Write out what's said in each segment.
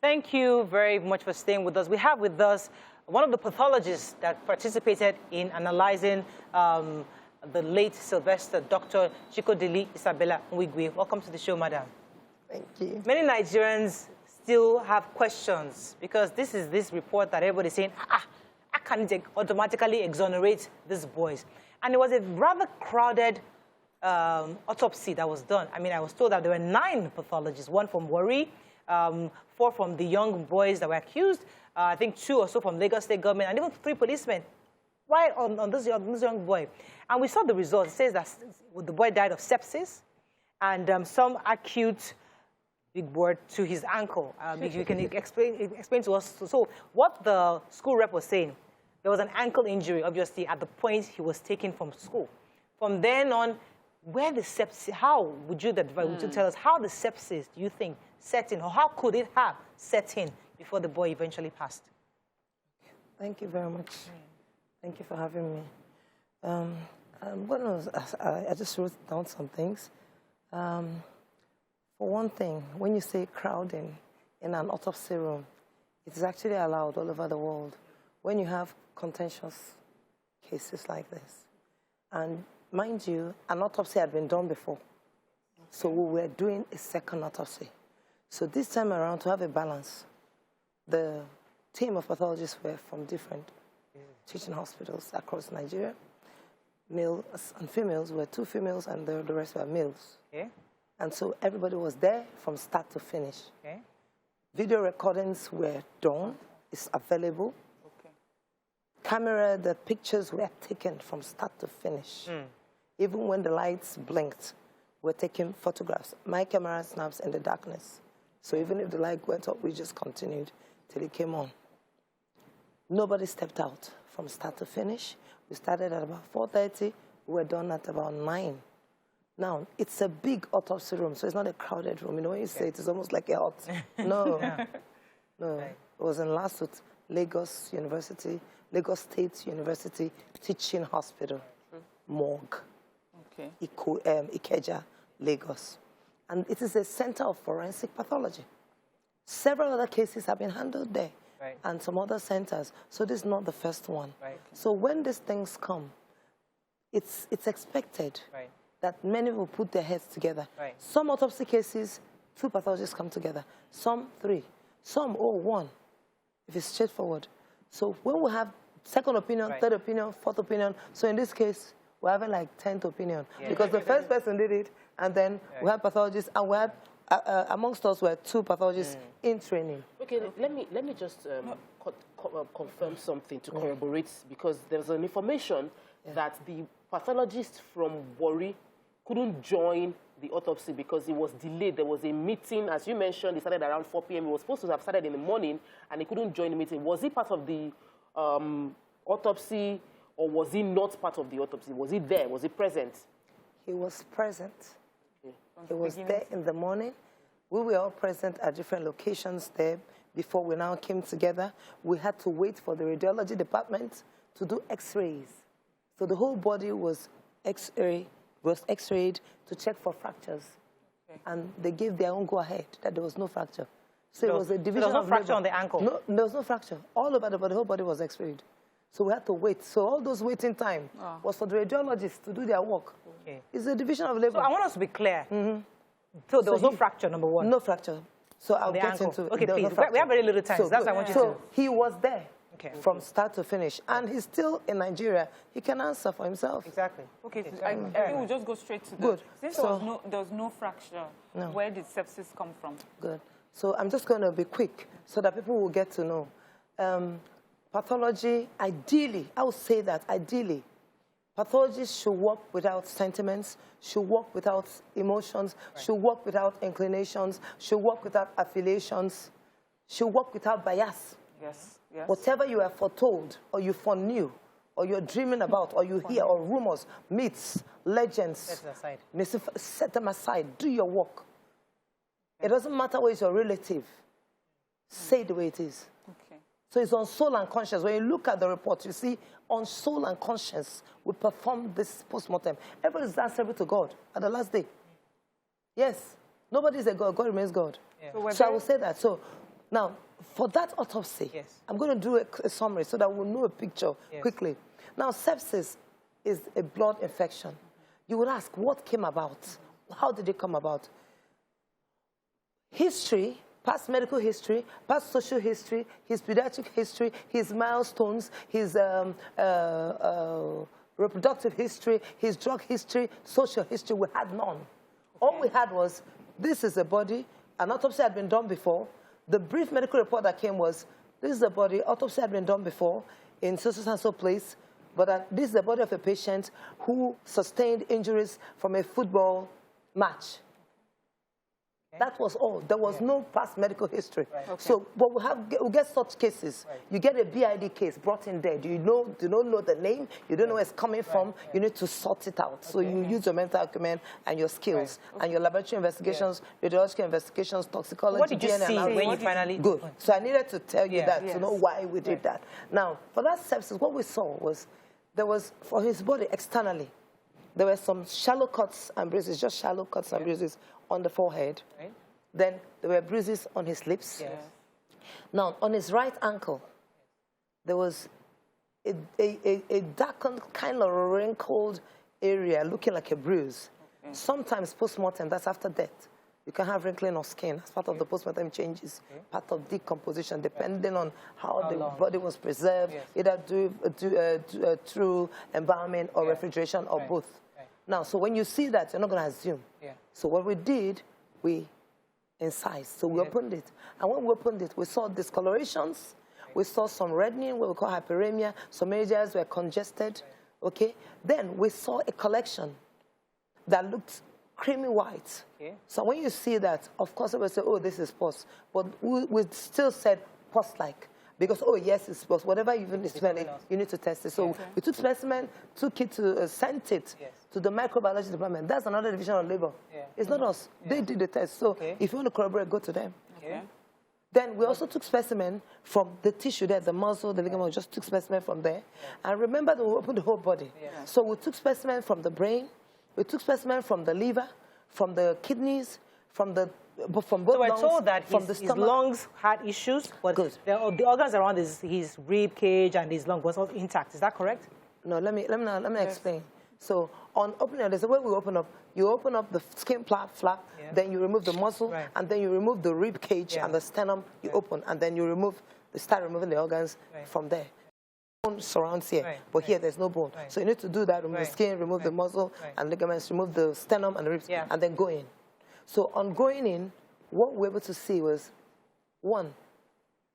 Thank you very much for staying with us. We have with us one of the pathologists that participated in analyzing the late Sylvester, Dr. Chikodili Nwigwe. Welcome to the show, madam. Thank you. Many Nigerians still have questions because this is this report that everybody's saying, how can it automatically exonerate these boys? And it was a rather crowded autopsy that was done. I mean, I was told that there were 9 pathologists, 1 from Warri, 4 from the young boys that were accused, I think 2 or so from Lagos State government, and even 3 policemen. Why on this young boy? And we saw the results. It says that the boy died of sepsis and some acute, big word, to his ankle. If you can explain to us. So what the school rep was saying, there was an ankle injury, obviously, at the point he was taken from school. From then on, where the sepsis, how would you tell us how the sepsis, do you think, set in, or how could it have set in before the boy eventually passed? Thank you very much. Thank you for having me. I just wrote down some things. For one thing, when you say crowding in an autopsy room, it is actually allowed all over the world when you have contentious cases like this. And mind you, an autopsy had been done before. So we were doing a second autopsy. So this time around, to have a balance, the team of pathologists were from different teaching hospitals across Nigeria. Males and females were 2 females, and the rest were males. Okay. And so everybody was there from start to finish. Okay. Video recordings were done. It's available. Okay. The pictures were taken from start to finish. Even when the lights blinked, we're taking photographs. My camera snaps in the darkness. So even if the light went up, we just continued till it came on. Nobody stepped out from start to finish. We started at about 4:30. We were done at about 9. Now, it's a big autopsy room, so it's not a crowded room. You know, when you say it, it's almost like a hut. No. No. Right. It was in Lasut, Lagos State University Teaching Hospital, morgue, Ikeja, Lagos. And it is a center of forensic pathology. Several other cases have been handled there, and some other centers. So this is not the first one. So when these things come, it's expected that many will put their heads together. Some autopsy cases, 2 pathologists come together. Some 3. Some 1, if it's straightforward. So when we have second opinion, third opinion, fourth opinion, so in this case, we're having like 10th opinion. Because the first person did it, and then we had pathologists, and we had, amongst us were 2 pathologists in training. Okay, let me just confirm something to corroborate, because there's an information that the pathologist from Warri couldn't join the autopsy because it was delayed. There was a meeting, as you mentioned, it started around 4 p.m. It was supposed to have started in the morning, and he couldn't join the meeting. Was he part of the autopsy, or was he not part of the autopsy? Was he there? Was he present? He was present. He was there in the morning. We were all present at different locations there before we now came together. We had to wait for the radiology department to do x-rays. So the whole body was x-rayed to check for fractures. And they gave their own go-ahead that there was no fracture. So it was a division of labor. There was no fracture on the ankle? No, there was no fracture. All over the body, the whole body was x-rayed. So we had to wait. So all those waiting time was for the radiologists to do their work. It's a division of labor. So I want us to be clear. So there was no fracture, number 1? No fracture. So I'll get into it. Okay, please. We have very little time, so that's what I want you to. So he was there from start to finish. And he's still in Nigeria. He can answer for himself. Exactly. Okay, so I think we'll just go straight to that. Since there was no fracture, where did sepsis come from? Good. So I'm just going to be quick so that people will get to know. Pathology, ideally, I would say that ideally, pathologists should work without sentiments, should work without emotions, should work without inclinations, should work without affiliations, should work without bias. Yes, yes. Whatever you are foretold, or you foreknew, or you're dreaming about, or you hear, or rumors, myths, legends, set them aside. Do your work. It doesn't matter where it's your relative. Say it the way it is. So it's on soul and conscience. When you look at the report, you see on soul and conscience, we performed this post-mortem. Everybody is answerable to God at the last day. Yes. Nobody is a God. God remains God. So I will say that. So Now, for that autopsy, I'm going to do a summary so that we'll know a picture quickly. Now, sepsis is a blood infection. You would ask, what came about? How did it come about? History, past medical history, past social history, his pediatric history, his milestones, his reproductive history, his drug history, social history, we had none. All we had was, this is a body, an autopsy had been done before. The brief medical report that came was, this is a body, autopsy had been done before in so place, but this is the body of a patient who sustained injuries from a football match. That was all. There was no past medical history. So, but we get such cases. You get a BID case brought in there. Do you don't know the name? You don't know where it's coming from. You need to sort it out. So you use your mental acumen and your skills and your laboratory investigations, radiological investigations, toxicology. What did you see when you finally... Good. So I needed to tell you that to know why we did that. Now, for that sepsis, what we saw was there was, for his body externally, there were some shallow cuts and bruises, just shallow cuts and bruises on the forehead. Then there were bruises on his lips. Now, on his right ankle, there was a darkened, kind of wrinkled area looking like a bruise. Sometimes post-mortem, that's after death. You can have wrinkling of skin as part of the post-mortem changes, part of decomposition, depending on how the body was preserved, either through embalming or refrigeration or both. Now, so when you see that, you're not going to assume. So what we did, we incised. So we opened it. And when we opened it, we saw discolorations. We saw some reddening, what we call hyperemia. Some areas were congested. Then we saw a collection that looked creamy white. So when you see that, of course, we say, oh, this is pus. But we still said pus-like. Because, oh, yes, it's pus. Whatever you smell it, you need to test it. So we took specimen, took it to, sent it to the microbiology department. That's another division of labor. It's not us. They did the test. So if you want to corroborate, go to them. Then we also took specimen from the tissue there, the muscle, the ligament, we just took specimen from there. And remember that we opened the whole body. So we took specimen from the brain, we took specimen from the liver, from the kidneys, from both lungs. So we're told that his lungs had issues, but the organs around his rib cage and his lung was all intact. Is that correct? No, let me explain. So on opening, there's a way we open up. You open up the skin flap, then you remove the muscle, and then you remove the rib cage and the sternum. You open, and then you start removing the organs from there. Bone surrounds here, but here there's no bone. So you need to do that: remove the skin, remove the muscle and ligaments, remove the sternum and the ribs, and then go in. So on going in, what we were able to see was, one,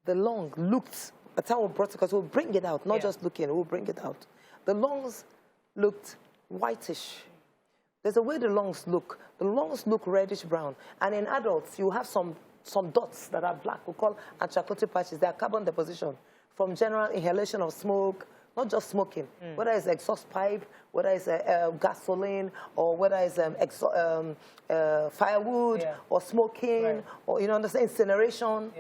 the lung looked, at the time we brought it, because we'll bring it out, not just looking, we'll bring it out. The lungs looked whitish. There's a way the lungs look. The lungs look reddish-brown. And in adults, you have some dots that are black, we call anthracotite patches. They are carbon deposition from general inhalation of smoke, not just smoking, whether it's exhaust pipe, whether it's gasoline, or whether it's firewood, or smoking, or, you know, understand, incineration.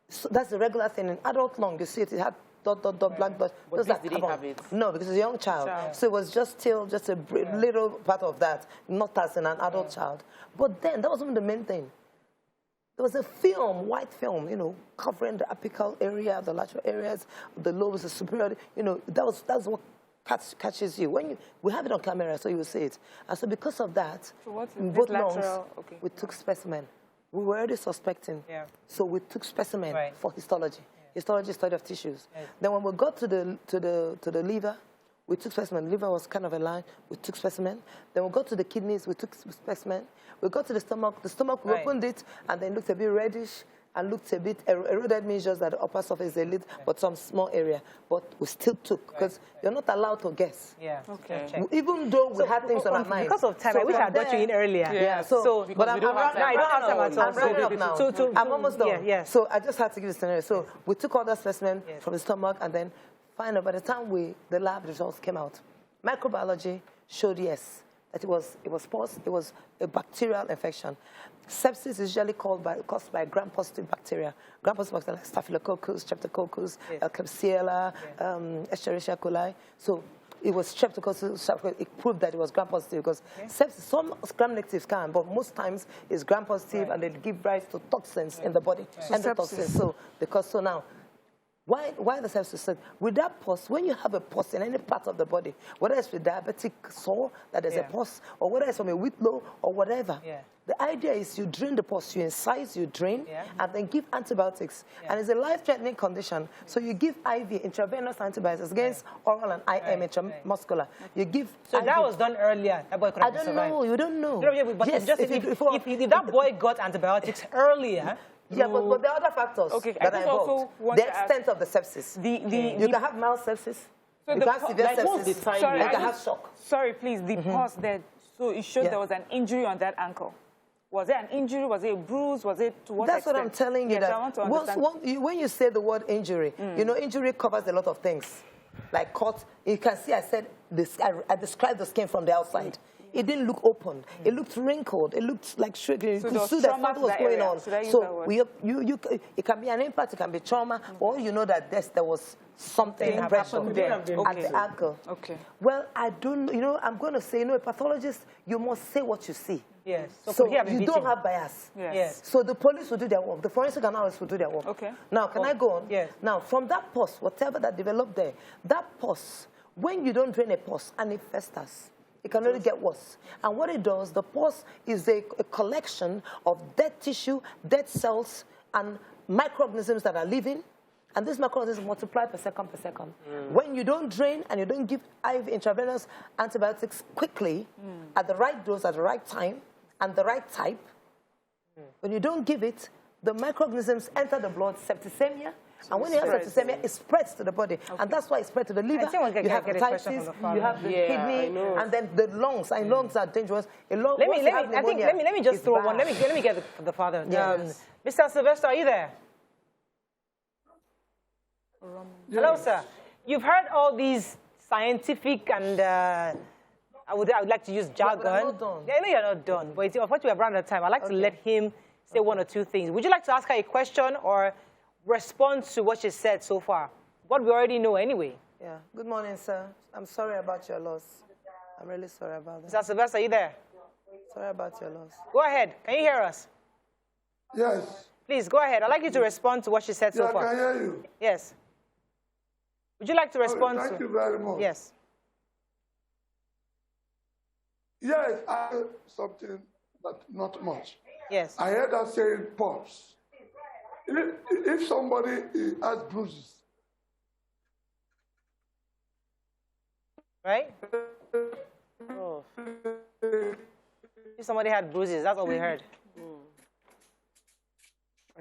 So that's the regular thing. In adult lung, you see it had black dots. But this didn't have it? No, because it's a young child. So it was just a little part of that, not as in an adult child. But then, that wasn't the main thing. There was a film, white film, you know, covering the apical area, the lateral areas, the lobes, the superior, you know, that's what catches you. We have it on camera, so you will see it. And so because of that, in both lungs, we took specimen. We were already suspecting, so we took specimen for histology. Histology, study of tissues. Then when we got to the liver, we took specimen. The liver was kind of a line. We took specimen. Then we got to the kidneys. We took specimen. We got to the stomach. The stomach, we opened it, and then looked a bit reddish and looked a bit eroded, means just that the upper surface is a little, but some small area. But we still took, because you're not allowed to guess. Even though we had things on our mind. Because of time, I wish I had got you in earlier. But I'm around now. I don't have time at all. I'm running up now. I'm almost done. So I just had to give the scenario. So we took all the specimen from the stomach, and then finally, by the time the lab results came out, microbiology showed that it was pus, it was a bacterial infection. Sepsis is usually caused by gram-positive bacteria. Gram-positive bacteria like Staphylococcus, Streptococcus, Klebsiella, Escherichia coli. So it was streptococcus. It proved that it was gram-positive because sepsis, some gram-negatives can, but most times it's gram-positive and they give rise to toxins in the body, endotoxins. So now, why the sepsis? So with that pus, when you have a pus in any part of the body, whether it's with diabetic sore that there's a pus, or whether it's from a whitlow or whatever, the idea is you drain the pus, you incise, you drain, and then give antibiotics. And it's a life-threatening condition, so you give IV, intravenous antibiotics against oral and IM, intramuscular. You give So IV. that was done earlier. That boy could have I don't survived. know. You don't know. But Yes, just if that boy got antibiotics earlier, yeah, but there are other factors that are involved. The extent of the sepsis. You can have mild sepsis. So you can have severe sepsis. Sorry, you can have shock. Sorry, please. The pus there. So it showed there was an injury on that ankle. Was it an injury? Was it a bruise? Was it to what That's extent? what I'm telling you. Yes, that I want to understand. when you say the word injury, you know, injury covers a lot of things. Like cut, you can see I said this. I described the skin from the outside. It didn't look open. It looked wrinkled. It looked like shrinking. You could see that something was going on. So it can be an impact. It can be trauma. Or you know that there was something pressure at the ankle. Okay. Well, I don't. You know, I'm going to say, you know, a pathologist, you must say what you see. yes. So you don't have bias. Yes. So the police will do their work. The forensic analysts will do their work. Okay. Now, can I go on? Yes. Now, from that pus, whatever that developed there, that pus, when you don't drain a pus and it festers, it can only get worse. And what it does, the pus is a collection of dead tissue, dead cells, and microorganisms that are living. And these microorganisms multiply per second. When you don't drain and you don't give IV intravenous antibiotics quickly, at the right dose, at the right time, and the right type, when you don't give it, the microorganisms enter the blood, septicemia, and when you have septicemia, it spreads to the body. And that's why it spreads to the liver. You have hepatitis, you have the kidney, and then the lungs. And lungs are dangerous. Let me just throw one. Let me get the father. Mr. Sylvester, are you there? Hello, sir. You've heard all these scientific and I would like to use jargon. We're not done. Yeah, I know you're not done, but unfortunately we're around the time. I'd like to let him say one or two things. Would you like to ask her a question or respond to what she said so far? What we already know anyway. Yeah. Good morning, sir. I'm sorry about your loss. I'm really sorry about that. Mr. Sylvester, are you there? Sorry about your loss. Go ahead. Can you hear us? Yes. Please, go ahead. I'd like you to respond to what she said so far. I can hear you. Yes. Would you like to respond Thank you very much. Yes. Yes, I heard something, but not much. Yes. I heard that saying pulse. If somebody has bruises, right? Oh. If somebody had bruises, that's what we heard.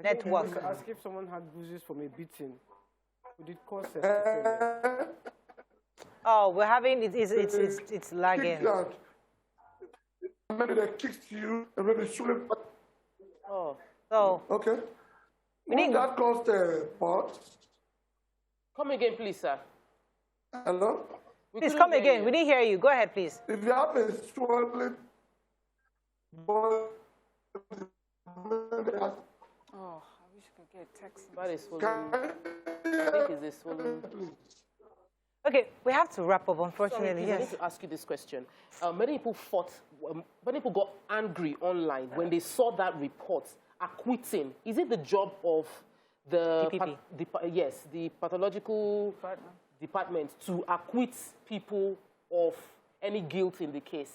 Network. Ask if someone had bruises from a beating. Would it cause sepsis? Oh, we're having it's lagging. Maybe they kicked you, and maybe swim. Oh, so okay. Would that cause the pulse? Come again, please, sir. Hello. Please come again. We didn't hear you. Go ahead, please. If you have a swollen body, Oh, I wish I could get a text. That is swollen. I think it's a swollen. Okay, we have to wrap up, unfortunately. Sorry, I need to ask you this question. Many people got angry online when they saw that report acquitting. Is it the job of the the pathological department to acquit people of any guilt in the case?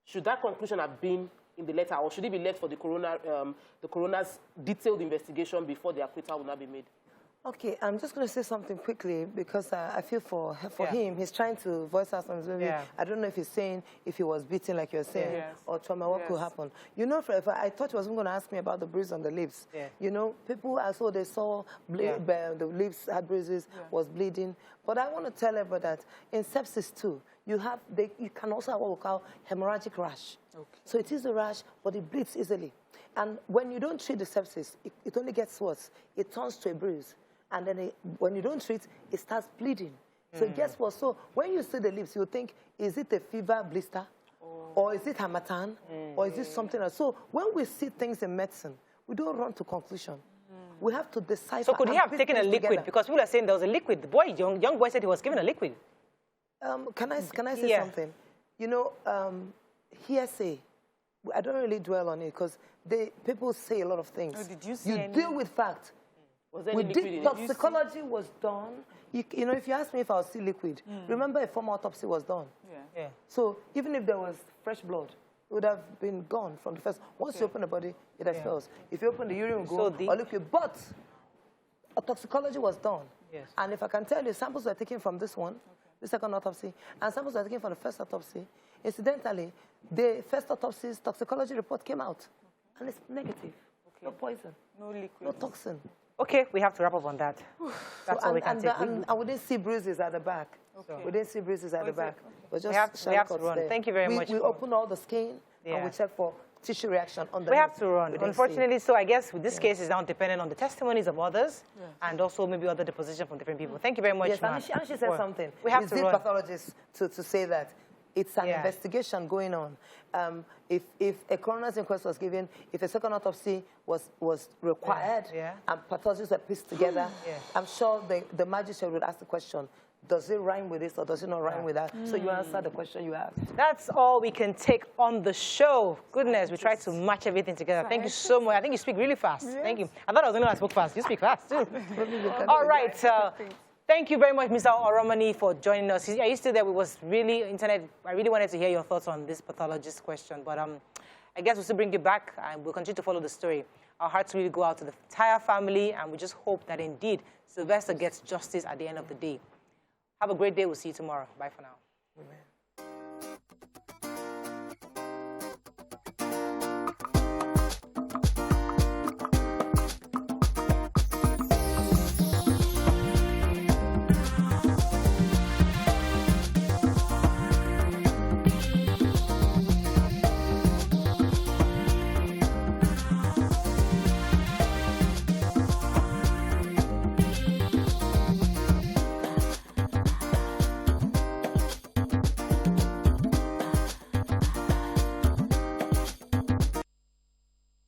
Should that conclusion have been in the letter, or should it be left for the coroner's detailed investigation before the acquittal will not be made? Okay, I'm just going to say something quickly because I feel for him. He's trying to voice out something. I don't know if he's saying if he was beaten like you're saying or trauma, what could happen. You know, I thought he was going to ask me about the bruise on the lips. You know, people, I saw they saw the lips had bruises, was bleeding. But I want to tell everybody that in sepsis too, you can also have what we call hemorrhagic rash. So it is a rash, but it bleeds easily. And when you don't treat the sepsis, it only gets worse. It turns to a bruise. And then when you don't treat, it starts bleeding. So guess what? So when you see the lips, you think, is it a fever blister? Or is it harmattan? Or is it something else? So when we see things in medicine, we don't run to conclusion. We have to decipher. So could he have taken a liquid? Because people are saying there was a liquid. The boy, young boy said he was given a liquid. Can I say Yeah. something? You know, hearsay, I don't really dwell on it because people say a lot of things. Oh, did you see You any? deal with fact. Was there We any liquid did in it? toxicology was done. You know, if you ask me if I was still liquid, remember a formal autopsy was done. Yeah. So even if there was fresh blood, it would have been gone from the first. Once you open the body, it expels. If you open the urine, it will go or liquid. But a toxicology was done. Yes. And if I can tell you, samples were taken from this one, the second autopsy, and samples were taken from the first autopsy. Incidentally, the first autopsy's toxicology report came out, and it's negative. No poison, No liquid. no toxin. Okay, we have to wrap up on that. That's all we can take. And we didn't see bruises at the back. Okay. We didn't see bruises at the back. But just We have to shallow cuts run. there. Thank you very much We for- opened all the skin, and we checked for tissue reaction on the We have to run. We didn't see. Unfortunately, so I guess this case is now dependent on the testimonies of others and also maybe other deposition from different people. Thank you very much, Yes, ma'am. and she said something. We have It's to the run. pathologist to say that it's an investigation going on. If a coroner's inquest was given, if a second autopsy was required, and pathologists were pieced together, I'm sure the magistrate would ask the question, does it rhyme with this or does it not rhyme with that? So you answer the question you asked. That's all we can take on the show. Goodness, we tried to match everything together. Thank you so much. I think you speak really fast. Thank you. I thought I was the only one that spoke fast. You speak fast, too. All right. Thank you very much, Mr. Oromoni, for joining us. Are you still there? It was really internet. I really wanted to hear your thoughts on this pathologist question, but I guess we'll still bring you back, and we'll continue to follow the story. Our hearts really go out to the entire family, and we just hope that indeed Sylvester gets justice at the end of the day. Have a great day. We'll see you tomorrow. Bye for now. Amen.